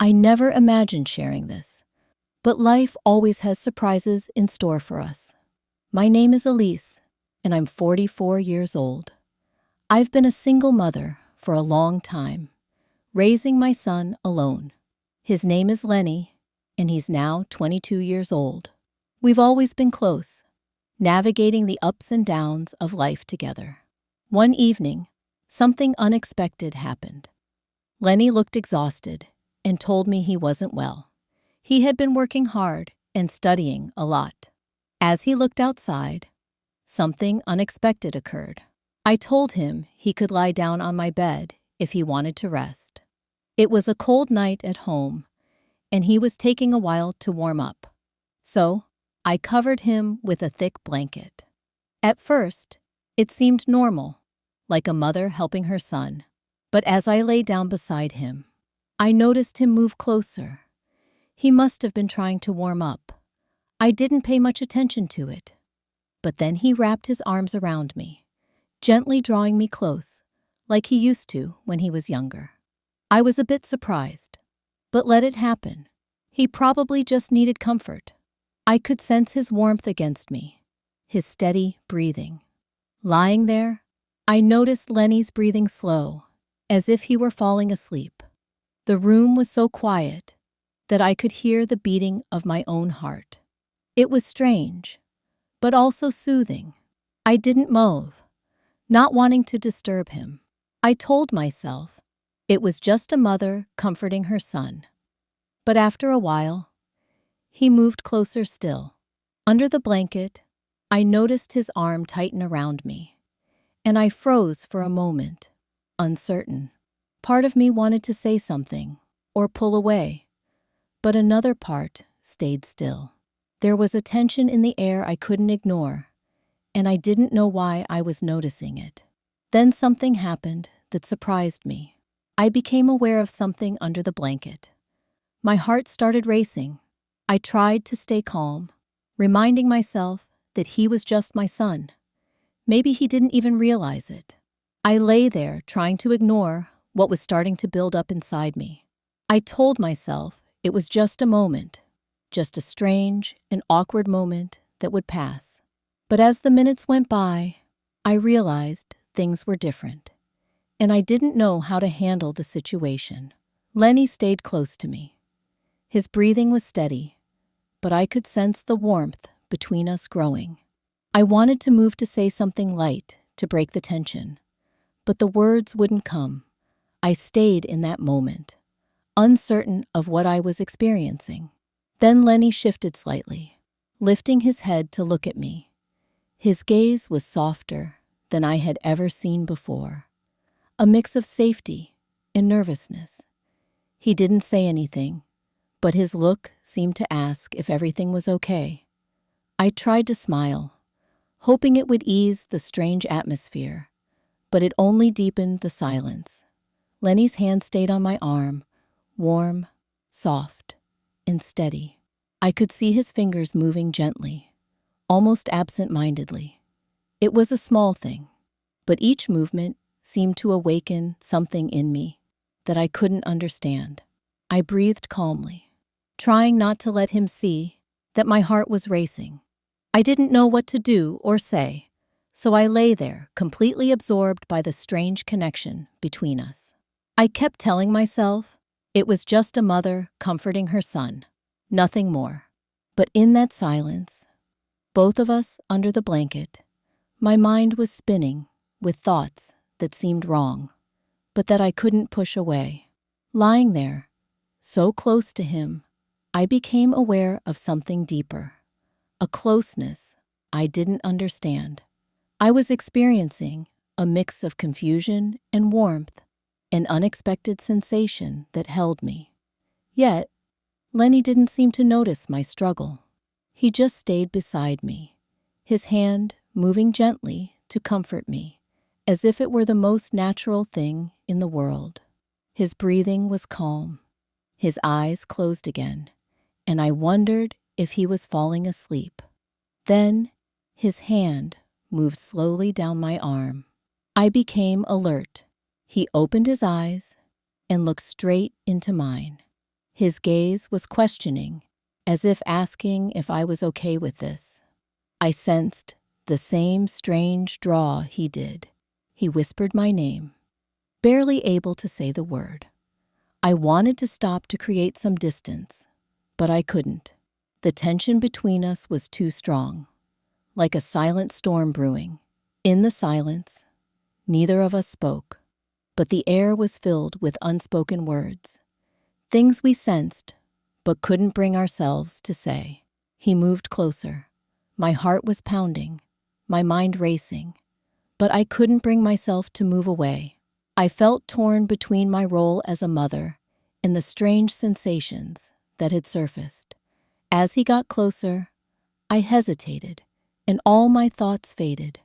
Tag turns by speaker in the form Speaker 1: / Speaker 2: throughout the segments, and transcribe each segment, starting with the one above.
Speaker 1: I never imagined sharing this, but life always has surprises in store for us. My name is Elise, and I'm 44 years old. I've been a single mother for a long time, raising my son alone. His name is Lenny, and he's now 22 years old. We've always been close, navigating the ups and downs of life together. One evening, something unexpected happened. Lenny looked exhausted and told me he wasn't well. He had been working hard and studying a lot. As he looked outside, something unexpected occurred. I told him he could lie down on my bed if he wanted to rest. It was a cold night at home, and he was taking a while to warm up. So, I covered him with a thick blanket. At first, it seemed normal, like a mother helping her son. But as I lay down beside him, I noticed him move closer. He must have been trying to warm up. I didn't pay much attention to it. But then he wrapped his arms around me, gently drawing me close, like he used to when he was younger. I was a bit surprised, but let it happen. He probably just needed comfort. I could sense his warmth against me, his steady breathing. Lying there, I noticed Lenny's breathing slow, as if he were falling asleep. The room was so quiet that I could hear the beating of my own heart. It was strange, but also soothing. I didn't move, not wanting to disturb him. I told myself it was just a mother comforting her son. But after a while, he moved closer still. Under the blanket, I noticed his arm tighten around me, and I froze for a moment, uncertain. Part of me wanted to say something or pull away, but another part stayed still. There was a tension in the air I couldn't ignore, and I didn't know why I was noticing it. Then something happened that surprised me. I became aware of something under the blanket. My heart started racing. I tried to stay calm, reminding myself that he was just my son. Maybe he didn't even realize it. I lay there trying to ignore what was starting to build up inside me. I told myself it was just a moment, just a strange and awkward moment that would pass. But as the minutes went by, I realized things were different, and I didn't know how to handle the situation. Lenny stayed close to me. His breathing was steady, but I could sense the warmth between us growing. I wanted to move to say something light to break the tension, but the words wouldn't come. I stayed in that moment, uncertain of what I was experiencing. Then Lenny shifted slightly, lifting his head to look at me. His gaze was softer than I had ever seen before, a mix of safety and nervousness. He didn't say anything, but his look seemed to ask if everything was okay. I tried to smile, hoping it would ease the strange atmosphere, but it only deepened the silence. Lenny's hand stayed on my arm, warm, soft, and steady. I could see his fingers moving gently, almost absent-mindedly. It was a small thing, but each movement seemed to awaken something in me that I couldn't understand. I breathed calmly, trying not to let him see that my heart was racing. I didn't know what to do or say, so I lay there, completely absorbed by the strange connection between us. I kept telling myself it was just a mother comforting her son, nothing more. But in that silence, both of us under the blanket, my mind was spinning with thoughts that seemed wrong, but that I couldn't push away. Lying there, so close to him, I became aware of something deeper, a closeness I didn't understand. I was experiencing a mix of confusion and warmth, an unexpected sensation that held me. Yet, Lenny didn't seem to notice my struggle. He just stayed beside me, his hand moving gently to comfort me, as if it were the most natural thing in the world. His breathing was calm, his eyes closed again, and I wondered if he was falling asleep. Then, his hand moved slowly down my arm. I became alert. He opened his eyes and looked straight into mine. His gaze was questioning, as if asking if I was okay with this. I sensed the same strange draw he did. He whispered my name, barely able to say the word. I wanted to stop to create some distance, but I couldn't. The tension between us was too strong, like a silent storm brewing. In the silence, neither of us spoke, but the air was filled with unspoken words, things we sensed but couldn't bring ourselves to say. He moved closer. My heart was pounding, my mind racing, but I couldn't bring myself to move away. I felt torn between my role as a mother and the strange sensations that had surfaced. As he got closer, I hesitated, and all my thoughts faded,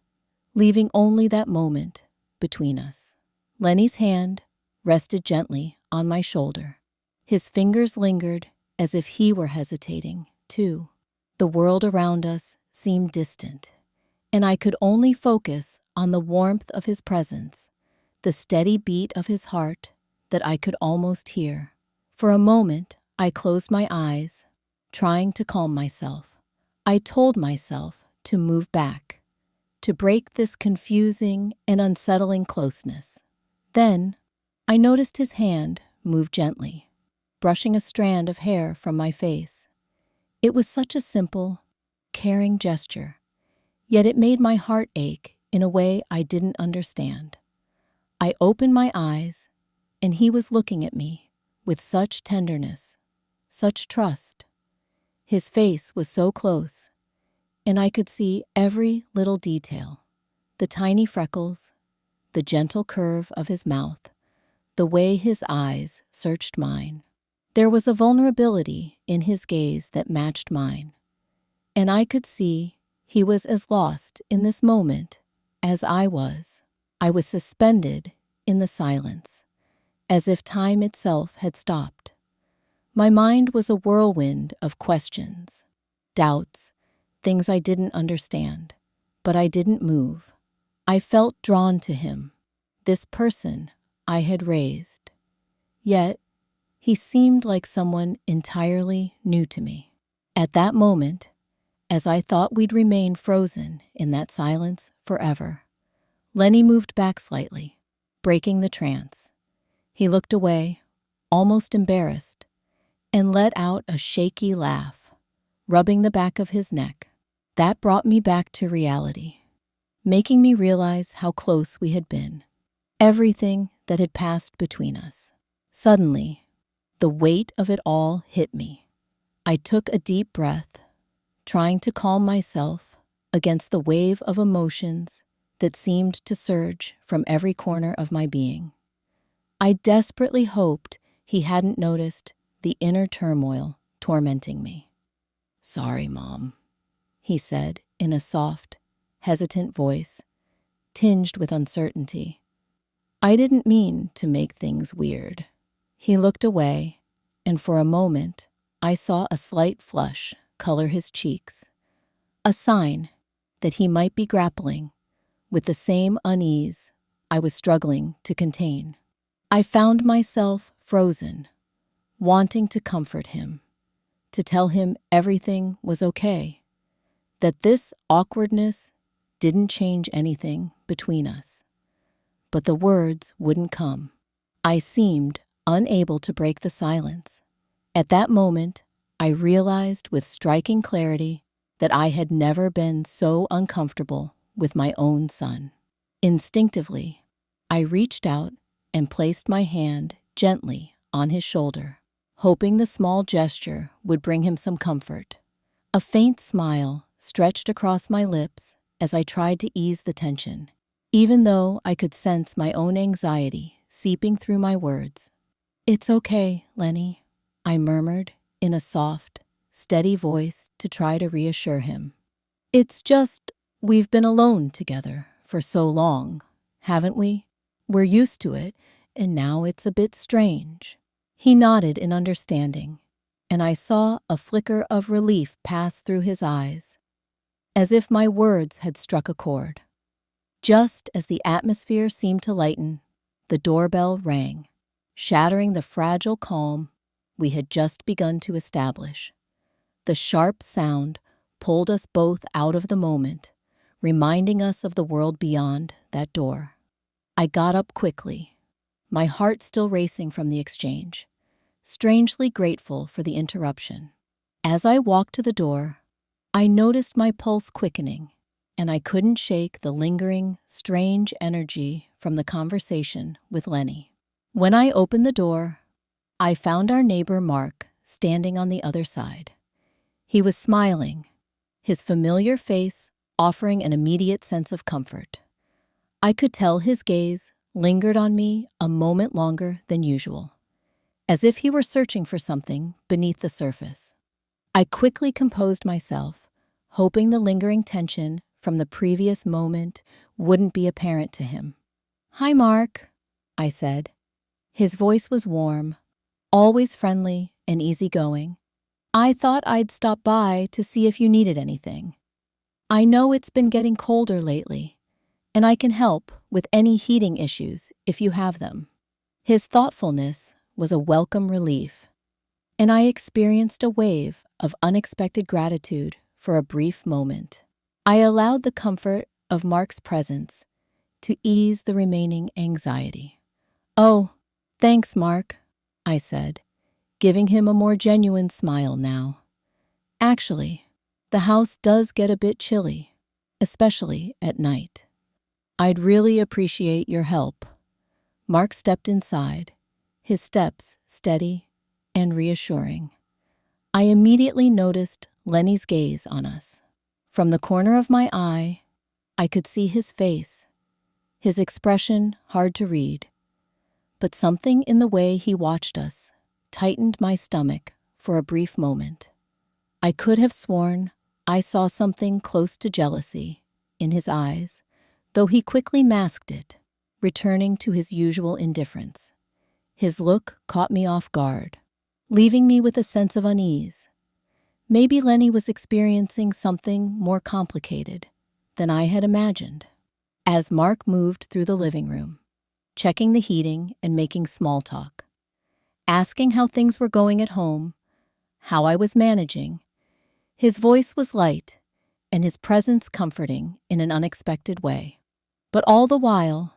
Speaker 1: leaving only that moment between us. Lenny's hand rested gently on my shoulder. His fingers lingered as if he were hesitating, too. The world around us seemed distant, and I could only focus on the warmth of his presence, the steady beat of his heart that I could almost hear. For a moment, I closed my eyes, trying to calm myself. I told myself to move back, to break this confusing and unsettling closeness. Then, I noticed his hand move gently, brushing a strand of hair from my face. It was such a simple, caring gesture, yet it made my heart ache in a way I didn't understand. I opened my eyes, and he was looking at me with such tenderness, such trust. His face was so close, and I could see every little detail, the tiny freckles, the gentle curve of his mouth, the way his eyes searched mine. There was a vulnerability in his gaze that matched mine, and I could see he was as lost in this moment as I was. I was suspended in the silence, as if time itself had stopped. My mind was a whirlwind of questions, doubts, things I didn't understand, but I didn't move. I felt drawn to him, this person I had raised. Yet, he seemed like someone entirely new to me. At that moment, as I thought we'd remain frozen in that silence forever, Lenny moved back slightly, breaking the trance. He looked away, almost embarrassed, and let out a shaky laugh, rubbing the back of his neck. That brought me back to reality, making me realize how close we had been, everything that had passed between us. Suddenly, the weight of it all hit me. I took a deep breath, trying to calm myself against the wave of emotions that seemed to surge from every corner of my being. I desperately hoped he hadn't noticed the inner turmoil tormenting me. "Sorry, Mom," he said in a soft, hesitant voice, tinged with uncertainty. "I didn't mean to make things weird." He looked away, and for a moment, I saw a slight flush color his cheeks, a sign that he might be grappling with the same unease I was struggling to contain. I found myself frozen, wanting to comfort him, to tell him everything was okay, that this awkwardness didn't change anything between us. But the words wouldn't come. I seemed unable to break the silence. At that moment, I realized with striking clarity that I had never been so uncomfortable with my own son. Instinctively, I reached out and placed my hand gently on his shoulder, hoping the small gesture would bring him some comfort. A faint smile stretched across my lips as I tried to ease the tension, even though I could sense my own anxiety seeping through my words. "It's okay, Lenny," I murmured in a soft, steady voice to try to reassure him. "It's just, we've been alone together for so long, haven't we? We're used to it, and now it's a bit strange." He nodded in understanding, and I saw a flicker of relief pass through his eyes, as if my words had struck a chord. Just as the atmosphere seemed to lighten, the doorbell rang, shattering the fragile calm we had just begun to establish. The sharp sound pulled us both out of the moment, reminding us of the world beyond that door. I got up quickly, my heart still racing from the exchange, strangely grateful for the interruption. As I walked to the door, I noticed my pulse quickening, and I couldn't shake the lingering, strange energy from the conversation with Lenny. When I opened the door, I found our neighbor Mark standing on the other side. He was smiling, his familiar face offering an immediate sense of comfort. I could tell his gaze lingered on me a moment longer than usual, as if he were searching for something beneath the surface. I quickly composed myself, hoping the lingering tension from the previous moment wouldn't be apparent to him. "Hi, Mark," I said. His voice was warm, always friendly and easygoing. "I thought I'd stop by to see if you needed anything. I know it's been getting colder lately, and I can help with any heating issues if you have them." His thoughtfulness was a welcome relief, and I experienced a wave of unexpected gratitude for a brief moment. I allowed the comfort of Mark's presence to ease the remaining anxiety. "Oh, thanks, Mark," I said, giving him a more genuine smile now. "Actually, the house does get a bit chilly, especially at night. I'd really appreciate your help." Mark stepped inside, his steps steady and reassuring. I immediately noticed Lenny's gaze on us. From the corner of my eye, I could see his face, his expression hard to read. But something in the way he watched us tightened my stomach for a brief moment. I could have sworn I saw something close to jealousy in his eyes, though he quickly masked it, returning to his usual indifference. His look caught me off guard, leaving me with a sense of unease. Maybe Lenny was experiencing something more complicated than I had imagined. As Mark moved through the living room, checking the heating and making small talk, asking how things were going at home, how I was managing, his voice was light and his presence comforting in an unexpected way. But all the while,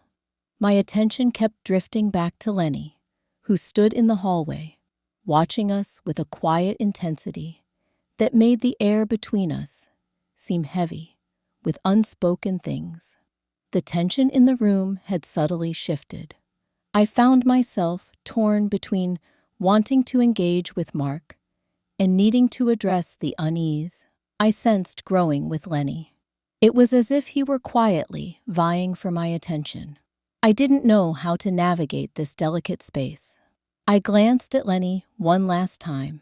Speaker 1: my attention kept drifting back to Lenny, who stood in the hallway, watching us with a quiet intensity that made the air between us seem heavy with unspoken things. The tension in the room had subtly shifted. I found myself torn between wanting to engage with Mark and needing to address the unease I sensed growing with Lenny. It was as if he were quietly vying for my attention. I didn't know how to navigate this delicate space. I glanced at Lenny one last time,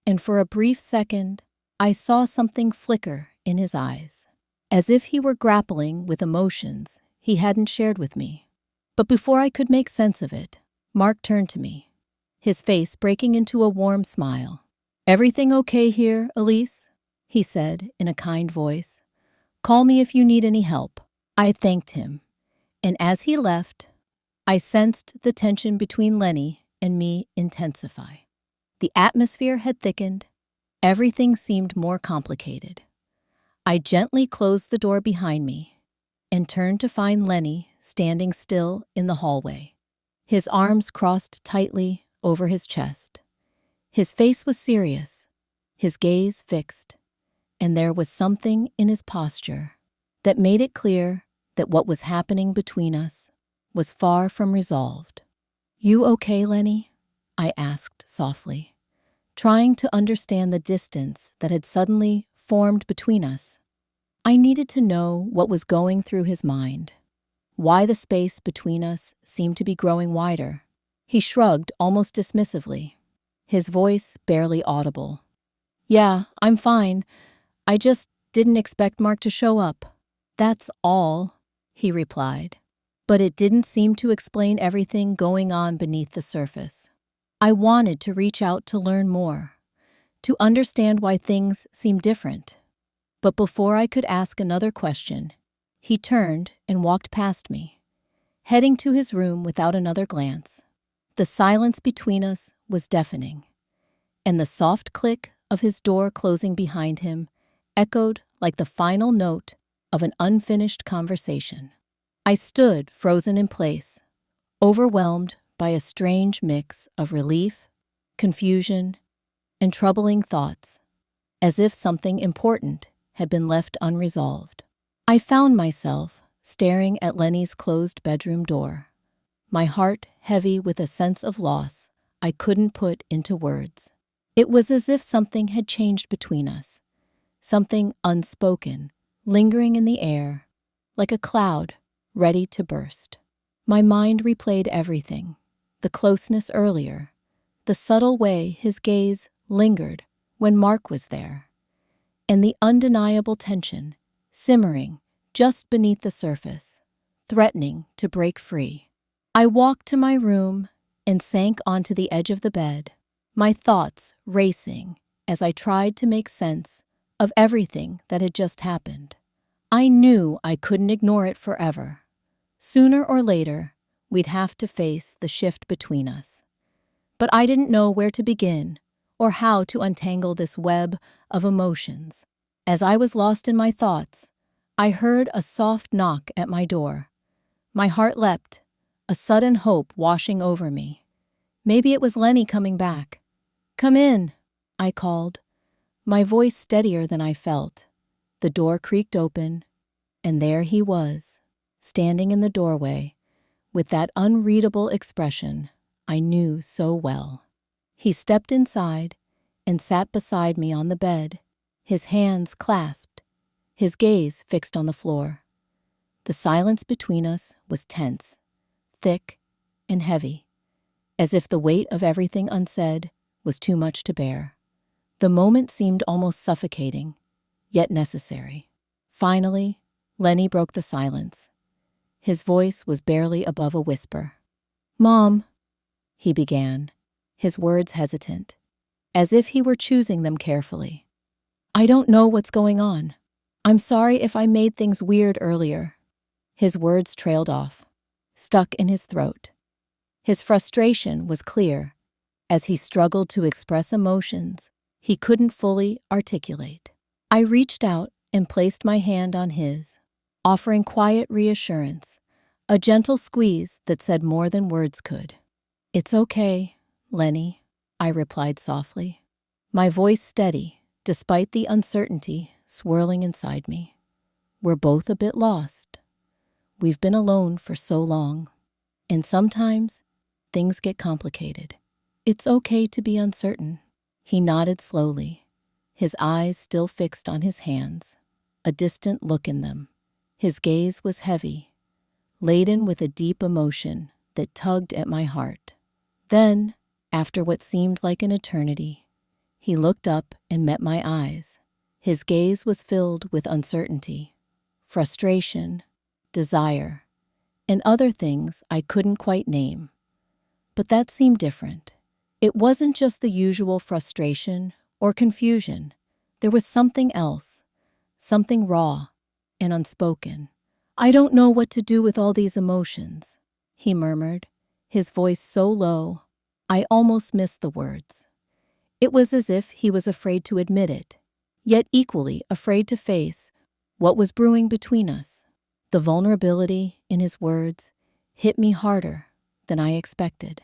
Speaker 1: and for a brief second, I saw something flicker in his eyes, as if he were grappling with emotions he hadn't shared with me. But before I could make sense of it, Mark turned to me, his face breaking into a warm smile. "Everything okay here, Elise?" he said in a kind voice. "Call me if you need any help." I thanked him, and as he left, I sensed the tension between Lenny and me intensify. The atmosphere had thickened. Everything seemed more complicated. I gently closed the door behind me and turned to find Lenny standing still in the hallway, his arms crossed tightly over his chest. His face was serious, his gaze fixed, and there was something in his posture that made it clear that what was happening between us was far from resolved. "You okay, Lenny?" I asked softly, trying to understand the distance that had suddenly formed between us. I needed to know what was going through his mind, why the space between us seemed to be growing wider. He shrugged almost dismissively, his voice barely audible. "Yeah, I'm fine. I just didn't expect Mark to show up. That's all," he replied. But it didn't seem to explain everything going on beneath the surface. I wanted to reach out to learn more, to understand why things seemed different. But before I could ask another question, he turned and walked past me, heading to his room without another glance. The silence between us was deafening, and the soft click of his door closing behind him echoed like the final note of an unfinished conversation. I stood frozen in place, overwhelmed by a strange mix of relief, confusion, and troubling thoughts, as if something important had been left unresolved. I found myself staring at Lenny's closed bedroom door, my heart heavy with a sense of loss I couldn't put into words. It was as if something had changed between us, something unspoken, lingering in the air, like a cloud ready to burst. My mind replayed everything, the closeness earlier, the subtle way his gaze lingered when Mark was there, and the undeniable tension simmering just beneath the surface, threatening to break free. I walked to my room and sank onto the edge of the bed, my thoughts racing as I tried to make sense of everything that had just happened. I knew I couldn't ignore it forever. Sooner or later, we'd have to face the shift between us. But I didn't know where to begin or how to untangle this web of emotions. As I was lost in my thoughts, I heard a soft knock at my door. My heart leapt, a sudden hope washing over me. Maybe it was Lenny coming back. "Come in," I called, my voice steadier than I felt. The door creaked open, and there he was, standing in the doorway, with that unreadable expression I knew so well. He stepped inside and sat beside me on the bed, his hands clasped, his gaze fixed on the floor. The silence between us was tense, thick, and heavy, as if the weight of everything unsaid was too much to bear. The moment seemed almost suffocating, yet necessary. Finally, Lenny broke the silence. His voice was barely above a whisper. "Mom," he began, his words hesitant, as if he were choosing them carefully. "I don't know what's going on. I'm sorry if I made things weird earlier." His words trailed off, stuck in his throat. His frustration was clear as he struggled to express emotions he couldn't fully articulate. I reached out and placed my hand on his, offering quiet reassurance, a gentle squeeze that said more than words could. "It's okay, Lenny," I replied softly, my voice steady despite the uncertainty swirling inside me. "We're both a bit lost. We've been alone for so long, and sometimes things get complicated. It's okay to be uncertain." He nodded slowly, his eyes still fixed on his hands, a distant look in them. His gaze was heavy, laden with a deep emotion that tugged at my heart. Then, after what seemed like an eternity, he looked up and met my eyes. His gaze was filled with uncertainty, frustration, desire, and other things I couldn't quite name. But that seemed different. It wasn't just the usual frustration or confusion. There was something else, something raw and unspoken. "I don't know what to do with all these emotions," he murmured, his voice so low I almost missed the words. It was as if he was afraid to admit it, yet equally afraid to face what was brewing between us. The vulnerability in his words hit me harder than I expected,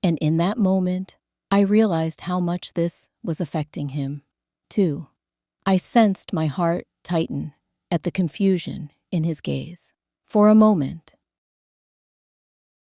Speaker 1: and in that moment, I realized how much this was affecting him, too. I sensed my heart tighten at the confusion in his gaze. For a moment,